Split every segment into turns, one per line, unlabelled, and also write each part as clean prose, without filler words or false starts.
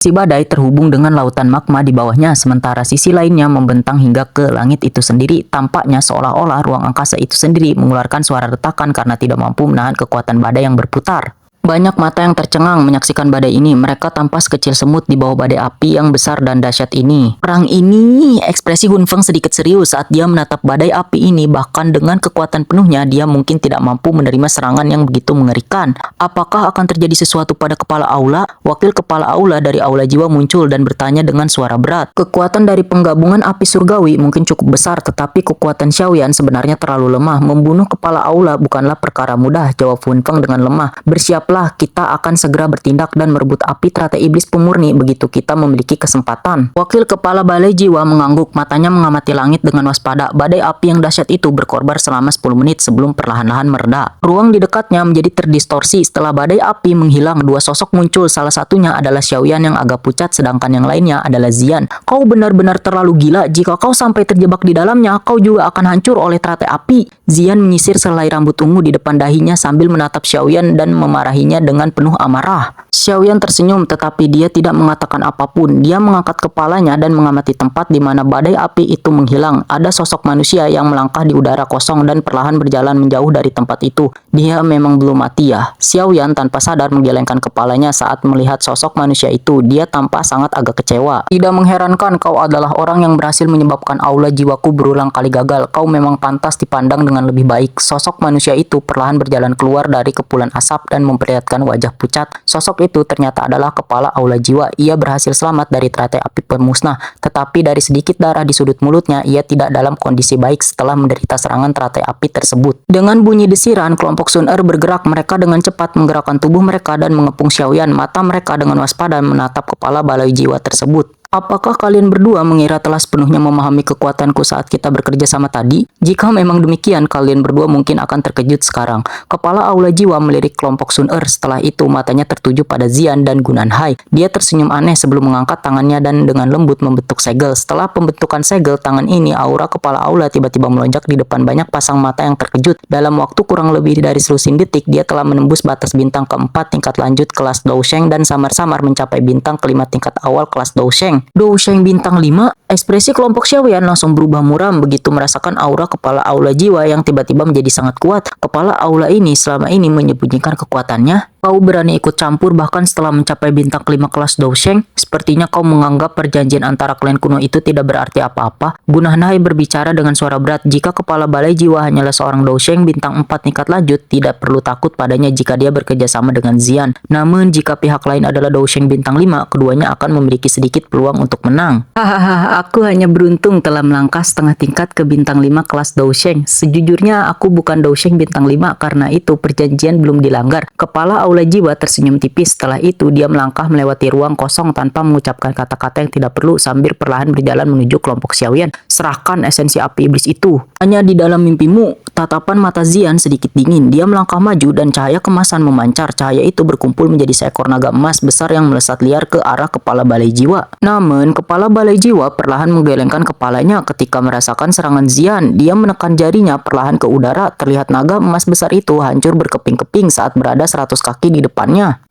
Si badai terhubung dengan lautan magma di bawahnya, sementara sisi lainnya membentang hingga ke langit itu sendiri. Tampaknya seolah-olah ruang angkasa itu sendiri mengeluarkan suara retakan karena tidak mampu menahan kekuatan badai yang berputar. Banyak mata yang tercengang menyaksikan badai ini. Mereka tampak sekecil semut di bawah badai api yang besar dan dahsyat ini. Perang ini, ekspresi Hun Feng sedikit serius saat dia menatap badai api ini. Bahkan dengan kekuatan penuhnya, dia mungkin tidak mampu menerima serangan yang begitu mengerikan. Apakah akan terjadi sesuatu pada kepala aula? Wakil kepala aula dari aula jiwa muncul dan bertanya dengan suara berat. Kekuatan dari penggabungan api surgawi mungkin cukup besar, tetapi kekuatan Xiaoyan sebenarnya terlalu lemah. Membunuh kepala aula bukanlah perkara mudah, jawab Hun Feng dengan lemah. Bersiaplah, kita akan segera bertindak dan merebut api teratai iblis pemurni begitu kita memiliki kesempatan. Wakil kepala balai jiwa mengangguk, matanya mengamati langit dengan waspada. Badai api yang dahsyat itu berkorbar selama 10 menit sebelum perlahan-lahan mereda. Ruang di dekatnya menjadi terdistorsi. Setelah badai api menghilang, dua sosok muncul. Salah satunya adalah Xiaoyan yang agak pucat, sedangkan yang lainnya adalah Zian. Kau benar-benar terlalu gila. Jika kau sampai terjebak di dalamnya, kau juga akan hancur oleh teratai api. Zian menyisir selai rambut ungu di depan dahinya sambil menatap Xiaoyan dan memarahinya dengan penuh amarah. Xiaoyan tersenyum, tetapi dia tidak mengatakan apapun. Dia mengangkat kepalanya dan mengamati tempat di mana badai api itu menghilang. Ada sosok manusia yang melangkah di udara kosong dan perlahan berjalan menjauh dari tempat itu. Dia memang belum mati ya? Xiaoyan tanpa sadar menggelengkan kepalanya saat melihat sosok manusia itu. Dia tampak sangat agak kecewa. Tidak mengherankan, kau adalah orang yang berhasil menyebabkan aula jiwaku berulang kali gagal. Kau memang pantas dipandang dengan lebih baik. Sosok manusia itu perlahan berjalan keluar dari kepulan asap dan memperlihatkan wajah pucat. Sosok itu ternyata adalah kepala aula jiwa. Ia berhasil selamat dari teratai api pemusnah, tetapi dari sedikit darah di sudut mulutnya, ia tidak dalam kondisi baik setelah menderita serangan teratai api tersebut. Dengan bunyi desiran, kelompok Sun Er bergerak. Mereka dengan cepat menggerakkan tubuh mereka dan mengepung Xiaoyan. Mata mereka dengan waspada menatap kepala balai jiwa tersebut. Apakah kalian berdua mengira telah sepenuhnya memahami kekuatanku saat kita bekerja sama tadi? Jika memang demikian, kalian berdua mungkin akan terkejut sekarang. Kepala aula jiwa melirik kelompok Sun Er. Setelah itu, matanya tertuju pada Zian dan Gunan Hai. Dia tersenyum aneh sebelum mengangkat tangannya dan dengan lembut membentuk segel. Setelah pembentukan segel tangan ini, aura kepala aula tiba-tiba melonjak di depan banyak pasang mata yang terkejut. Dalam waktu kurang lebih dari selusin detik, dia telah menembus batas bintang keempat tingkat lanjut kelas Dousheng dan samar-samar mencapai bintang kelima tingkat awal kelas Dousheng. Dousheng bintang 5, ekspresi kelompok Xiaoyan langsung berubah muram begitu merasakan aura kepala aula jiwa yang tiba-tiba menjadi sangat kuat. Kepala aula ini selama ini menyembunyikan kekuatannya. Kau berani ikut campur bahkan setelah mencapai bintang kelima kelas Dousheng? Sepertinya kau menganggap perjanjian antara klan kuno itu tidak berarti apa-apa. Gunan Hai berbicara dengan suara berat. Jika kepala balai jiwa hanyalah seorang Dousheng bintang 4 tingkat lanjut, tidak perlu takut padanya jika dia bekerja sama dengan Zian. Namun jika pihak lain adalah Dousheng bintang 5, keduanya akan memiliki sedikit peluang untuk menang. Hahaha, aku hanya beruntung telah melangkah setengah tingkat ke bintang 5 kelas Dousheng. Sejujurnya aku bukan Dousheng bintang 5, karena itu perjanjian belum dilanggar. Kepala aula jiwa tersenyum tipis. Setelah itu dia melangkah melewati ruang kosong tanpa mengucapkan kata-kata yang tidak perlu sambil perlahan berjalan menuju kelompok Xiaoyan. Serahkan esensi api iblis itu. Hanya di dalam mimpimu. Tatapan mata Zian sedikit dingin. Dia melangkah maju dan cahaya kemasan memancar. Cahaya itu berkumpul menjadi seekor naga emas besar yang melesat liar ke arah kepala balai jiwa. Namun kepala balai jiwa perlahan menggelengkan kepalanya ketika merasakan serangan Zian. Dia menekan jarinya perlahan ke udara. Terlihat naga emas besar itu hancur berkeping-keping saat berada 100 kaki di depannya.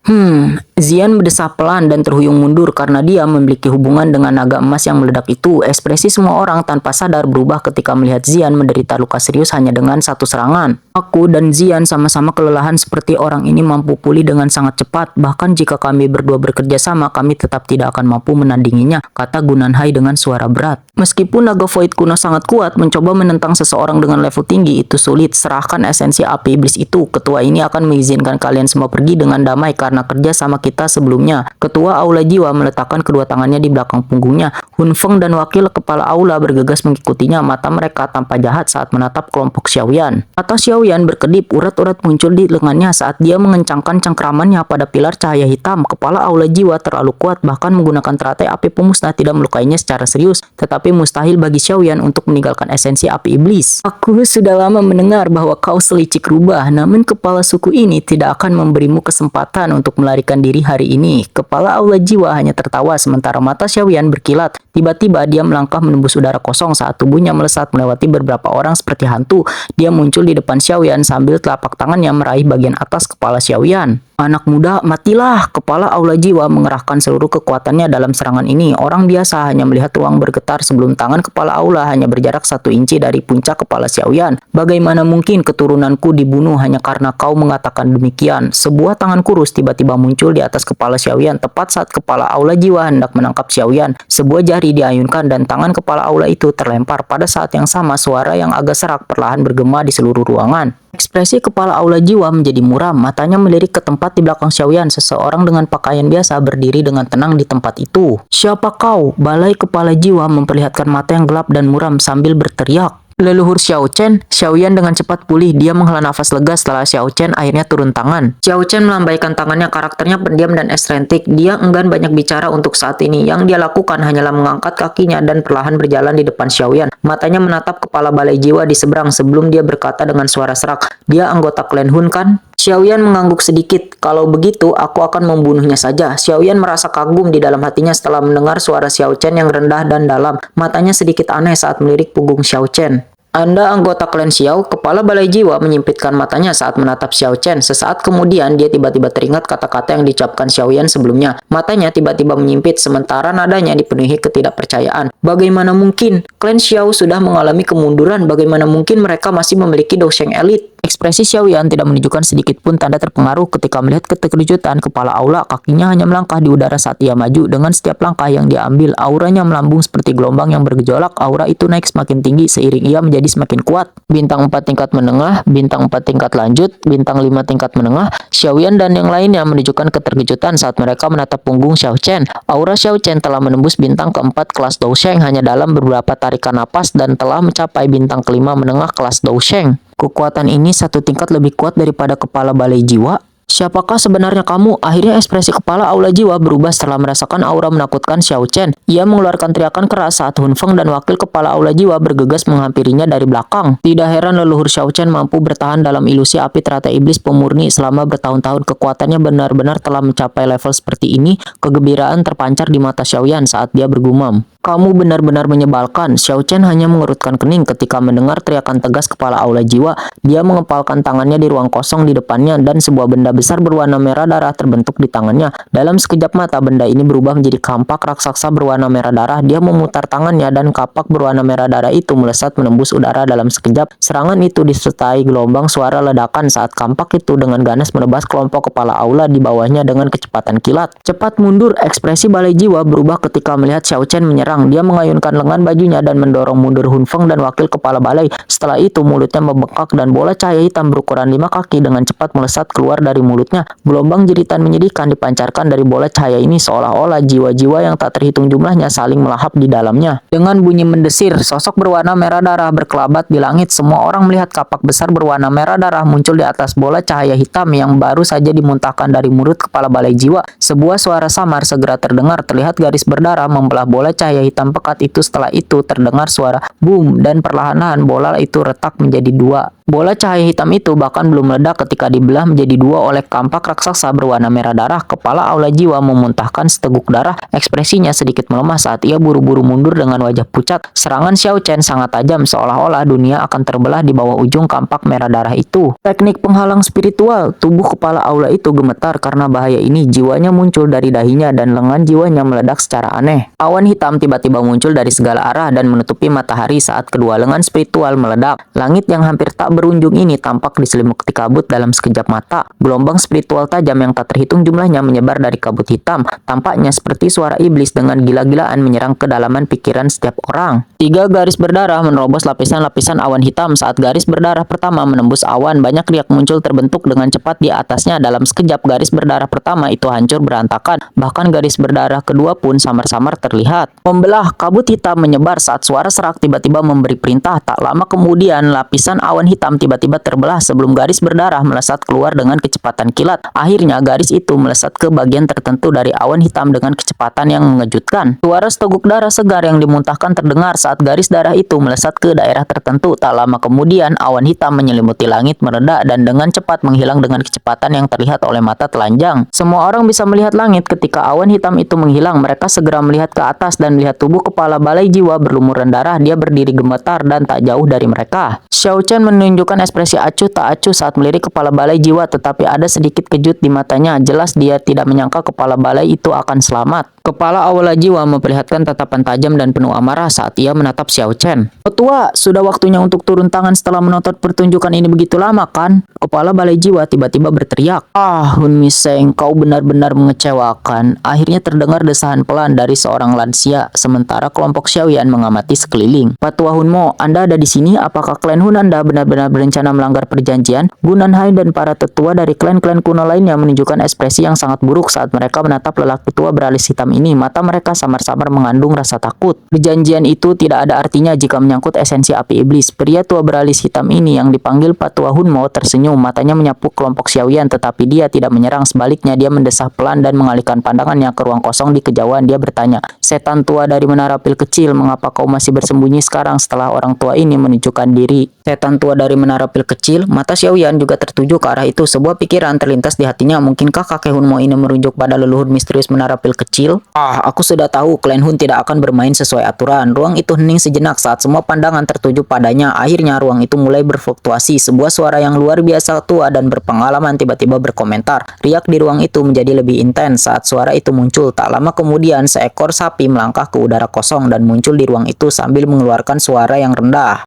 Zian berdesah pelan dan terhuyung mundur karena dia memiliki hubungan dengan naga emas yang meledak itu. Ekspresi semua orang tanpa sadar berubah ketika melihat Zian menderita luka serius hanya dengan satu serangan. Aku dan Zian sama-sama kelelahan seperti orang ini mampu pulih dengan sangat cepat. Bahkan jika kami berdua bekerja sama, kami tetap tidak akan mampu menandinginya, kata Gunan Hai dengan suara berat. Meskipun naga void kuno sangat kuat, mencoba menentang seseorang dengan level tinggi itu sulit. Serahkan esensi api iblis itu. Ketua ini akan mengizinkan kalian semua pergi dengan damai karena kerja sama kita sebelumnya. Ketua aula jiwa meletakkan kedua tangannya di belakang punggungnya. Hun Feng dan wakil kepala aula bergegas mengikutinya. Mata mereka tampak jahat saat menatap kelompok Xiaoyan. Mata Xiaoyan berkedip, urat-urat muncul di lengannya saat dia mengencangkan cengkramannya pada pilar cahaya hitam. Kepala aula jiwa terlalu kuat, bahkan menggunakan teratai api pemusnah tidak melukainya secara serius. Tetapi mustahil bagi Xiaoyan untuk meninggalkan esensi api iblis. Aku sudah lama mendengar bahwa kau selicik rubah, namun kepala suku ini tidak akan memberimu kesempatan untuk melarikan diri hari ini. Kepala aula jiwa hanya tertawa sementara mata Xiaoyan berkilat. Tiba-tiba dia melangkah menembus udara kosong saat tubuhnya melesat melewati beberapa orang seperti hantu. Dia muncul di depan Xiaoyan sambil telapak tangannya meraih bagian atas kepala Xiaoyan. Anak muda, matilah! Kepala Aula Jiwa mengerahkan seluruh kekuatannya dalam serangan ini. Orang biasa hanya melihat ruang bergetar sebelum tangan kepala Aula hanya berjarak 1 inci dari puncak kepala Xiaoyan. Bagaimana mungkin keturunanku dibunuh hanya karena kau mengatakan demikian? Sebuah tangan kurus tiba-tiba muncul di atas kepala Xiaoyan tepat saat kepala Aula Jiwa hendak menangkap Xiaoyan. Sebuah jari diayunkan dan tangan kepala Aula itu terlempar. Pada saat yang sama, suara yang agak serak perlahan bergema di seluruh ruangan. Ekspresi kepala Aula Jiwa menjadi muram, matanya melirik ke tempat di belakang Xiaoyan. Seseorang dengan pakaian biasa berdiri dengan tenang di tempat itu. "Siapa kau?" Balai kepala Jiwa memperlihatkan mata yang gelap dan muram sambil berteriak. "Leluhur Xiao Chen." Xiaoyan dengan cepat pulih. Dia menghela nafas lega setelah Xiao Chen akhirnya turun tangan. Xiao Chen melambaikan tangannya, karakternya pendiam dan ekstrentik. Dia enggan banyak bicara untuk saat ini. Yang dia lakukan hanyalah mengangkat kakinya dan perlahan berjalan di depan Xiaoyan. Matanya menatap kepala balai jiwa di seberang sebelum dia berkata dengan suara serak, "Dia anggota klan Hun kan?" Xiaoyan mengangguk sedikit. "Kalau begitu, aku akan membunuhnya saja." Xiaoyan merasa kagum di dalam hatinya setelah mendengar suara Xiao Chen yang rendah dan dalam. Matanya sedikit aneh saat melirik punggung Xiao Chen. "Anda anggota klan Xiao?" Kepala balai jiwa menyempitkan matanya saat menatap Xiao Chen. Sesaat kemudian, dia tiba-tiba teringat kata-kata yang diucapkan Xiaoyan sebelumnya. Matanya tiba-tiba menyempit, sementara nadanya dipenuhi ketidakpercayaan. Bagaimana mungkin? Klan Xiao sudah mengalami kemunduran. Bagaimana mungkin mereka masih memiliki dosheng elit? Ekspresi Xiaoyan tidak menunjukkan sedikit pun tanda terpengaruh ketika melihat keterkejutan kepala Aula. Kakinya hanya melangkah di udara saat ia maju. Dengan setiap langkah yang dia ambil, auranya melambung seperti gelombang yang bergejolak. Aura itu naik semakin tinggi seiring ia menjadi semakin kuat. Bintang 4 tingkat menengah, bintang 4 tingkat lanjut, bintang 5 tingkat menengah. Xiaoyan dan yang lainnya menunjukkan keterkejutan saat mereka menatap punggung Xiao Chen. Aura Xiao Chen telah menembus bintang keempat kelas Dousheng hanya dalam beberapa tarikan napas dan telah mencapai bintang kelima menengah kelas Dousheng. Kekuatan ini 1 tingkat lebih kuat daripada kepala balai jiwa. "Siapakah sebenarnya kamu?" Akhirnya ekspresi kepala Aula Jiwa berubah setelah merasakan aura menakutkan Xiao Chen. Ia mengeluarkan teriakan keras saat Hun Feng dan wakil kepala Aula Jiwa bergegas menghampirinya dari belakang. Tidak heran leluhur Xiao Chen mampu bertahan dalam ilusi api teratai iblis pemurni selama bertahun-tahun. Kekuatannya benar-benar telah mencapai level seperti ini. Kegembiraan terpancar di mata Xiaoyan saat dia bergumam, "Kamu benar-benar menyebalkan." Xiao Chen hanya mengerutkan kening ketika mendengar teriakan tegas kepala Aula Jiwa. Dia mengepalkan tangannya di ruang kosong di depannya dan sebuah benda besar berwarna merah darah terbentuk di tangannya. Dalam sekejap mata, benda ini berubah menjadi kampak raksasa berwarna merah darah. Dia memutar tangannya dan kapak berwarna merah darah itu melesat menembus udara dalam sekejap. Serangan itu disertai gelombang suara ledakan saat kampak itu dengan ganas menebas kelompok kepala Aula di bawahnya dengan kecepatan kilat. "Cepat mundur!" Ekspresi balai jiwa berubah ketika melihat Xiao Chen menyerang. Dia mengayunkan lengan bajunya dan mendorong mundur Hun Feng dan wakil kepala balai. Setelah itu, mulutnya membengkak dan bola cahaya hitam berukuran 5 kaki dengan cepat melesat keluar dari mulutnya. Gelombang jeritan menyedihkan dipancarkan dari bola cahaya ini seolah-olah jiwa-jiwa yang tak terhitung jumlahnya saling melahap di dalamnya. Dengan bunyi mendesir, sosok berwarna merah darah berkelabat di langit. Semua orang melihat kapak besar berwarna merah darah muncul di atas bola cahaya hitam yang baru saja dimuntahkan dari mulut kepala balai jiwa. Sebuah suara samar segera terdengar. Terlihat garis berdarah membelah bola cahaya hitam pekat itu. Setelah itu terdengar suara boom dan perlahan-lahan bola itu retak menjadi 2. Bola cahaya hitam itu bahkan belum meledak ketika dibelah menjadi 2 oleh kampak raksasa berwarna merah darah. Kepala Aula Jiwa memuntahkan seteguk darah. Ekspresinya sedikit melemah saat ia buru-buru mundur dengan wajah pucat. Serangan Xiao Chen sangat tajam seolah-olah dunia akan terbelah di bawah ujung kampak merah darah itu. Teknik penghalang spiritual. Tubuh kepala Aula itu gemetar karena bahaya ini. Jiwanya muncul dari dahinya dan lengan jiwanya meledak secara aneh. Awan hitam tiba-tiba muncul dari segala arah dan menutupi matahari saat kedua lengan spiritual meledak. Langit yang hampir tak berunjung ini tampak diselimuti kabut dalam sekejap mata. Gelombang spiritual tajam yang tak terhitung jumlahnya menyebar dari kabut hitam. Tampaknya seperti suara iblis dengan gila-gilaan menyerang kedalaman pikiran setiap orang. 3 garis berdarah menerobos lapisan-lapisan awan hitam. Saat garis berdarah pertama menembus awan, banyak riak muncul terbentuk dengan cepat di atasnya. Dalam sekejap garis berdarah pertama itu hancur berantakan. Bahkan garis berdarah kedua pun samar-samar terlihat. Membelah, kabut hitam menyebar saat suara serak tiba-tiba memberi perintah. Tak lama kemudian lapisan awan hitam hitam tiba-tiba terbelah sebelum garis berdarah melesat keluar dengan kecepatan kilat. Akhirnya garis itu melesat ke bagian tertentu dari awan hitam dengan kecepatan yang mengejutkan. Suara seteguk darah segar yang dimuntahkan terdengar saat garis darah itu melesat ke daerah tertentu. Tak lama kemudian awan hitam menyelimuti langit, mereda dan dengan cepat menghilang dengan kecepatan yang terlihat oleh mata telanjang. Semua orang bisa melihat langit ketika awan hitam itu menghilang. Mereka segera melihat ke atas dan melihat tubuh kepala balai jiwa berlumuran darah. Dia berdiri gemetar dan tak jauh dari mereka. Xiao Chen menunjukkan ekspresi acuh tak acuh saat melirik kepala balai jiwa, tetapi ada sedikit kejut di matanya. Jelas dia tidak menyangka kepala balai itu akan selamat. Kepala awala jiwa memperlihatkan tatapan tajam dan penuh amarah saat ia menatap Xiao Chen. "Oh tua, sudah waktunya untuk turun tangan setelah menonton pertunjukan ini begitu lama kan?" Kepala balai jiwa tiba-tiba berteriak. "Ah, Hun Miseng, kau benar-benar mengecewakan." Akhirnya terdengar desahan pelan dari seorang lansia, sementara kelompok Xiaoyan mengamati sekeliling. "Patua Hunmo, Anda ada di sini? Apakah klan Hun Anda benar-benar berencana melanggar perjanjian?" Gunanhai dan para tetua dari klan-klan kuno lainnya menunjukkan ekspresi yang sangat buruk saat mereka menatap lelaki tua beralis hitam ini. Mata mereka samar-samar mengandung rasa takut. Perjanjian itu tidak ada artinya jika menyangkut esensi api iblis. Pria tua beralis hitam ini yang dipanggil Patua Hunmo tersenyum. Matanya menyapu kelompok Xiaoyan, tetapi dia tidak menyerang. Sebaliknya, dia mendesah pelan dan mengalihkan pandangannya ke ruang kosong di kejauhan. Dia bertanya, "Setan tua dari menara pil kecil, mengapa kau masih bersembunyi sekarang setelah orang tua ini menunjukkan diri?" Setan tua dari menara pil kecil? Mata Xiaoyan juga tertuju ke arah itu. Sebuah pikiran terlintas di hatinya. Mungkinkah kakek Hunmo ini merujuk pada leluhur misterius menara pil kecil? "Ah, aku sudah tahu klan Hun tidak akan bermain sesuai aturan." Ruang itu hening sejenak saat semua pandangan tertuju padanya. Akhirnya ruang itu mulai berfluktuasi. Sebuah suara yang luar biasa tua dan berpengalaman tiba-tiba berkomentar. Riak di ruang itu menjadi lebih intens saat suara itu muncul. Tak lama kemudian seekor sapi melangkah ke udara kosong dan muncul di ruang itu sambil mengeluarkan suara yang rendah.